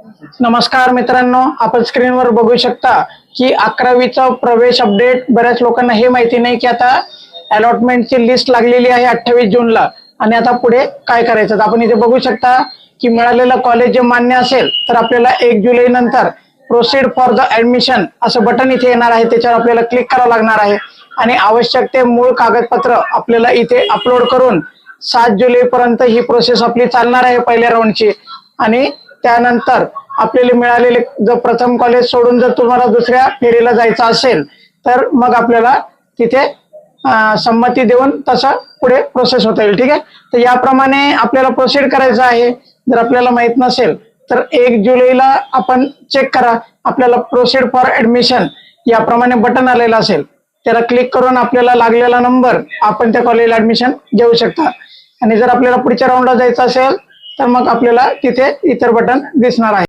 नमस्कार मित्रांनो, आपण स्क्रीनवर बघू शकता की 11वीचा प्रवेश अपडेट. बऱ्याच लोकांना हे माहिती नाही की आता अलॉटमेंटची लिस्ट लागलेली आहे 28 जूनला आणि आता पुढे काय करायचं. आपण इथे बघू शकता की मिळालेलं कॉलेज जे मान्य असेल तर आपल्याला 1 जुलै नंतर प्रोसीड फॉर द ऍडमिशन असं बटन इथे येणार आहे. त्याच्यावर आपल्याला क्लिक करावं लागणार आहे आणि आवश्यक ते मूळ कागदपत्र आपल्याला इथे अपलोड करून 7 जुलै पर्यंत ही प्रोसेस आपली चालणार आहे पहिल्या राऊंडची. आणि त्यानंतर आपल्याला मिळालेले जर प्रथम कॉलेज सोडून जर तुम्हाला दुसऱ्या फेरीला जायचं असेल तर मग आपल्याला तिथे संमती देऊन तसं पुढे प्रोसेस होता येईल. ठीक आहे, तर याप्रमाणे आपल्याला प्रोसीड करायचं आहे. जर आपल्याला माहित नसेल तर 1 जुलैला आपण चेक करा, आपल्याला प्रोसीड फॉर ऍडमिशन याप्रमाणे बटन आलेलं असेल, त्याला क्लिक करून आपल्याला लागलेला नंबर आपण त्या कॉलेजला ऍडमिशन घेऊ शकता. आणि जर आपल्याला पुढच्या राऊंडला जायचं असेल तर मग आपल्याला तिथे इतर बटन दिसणार आहे.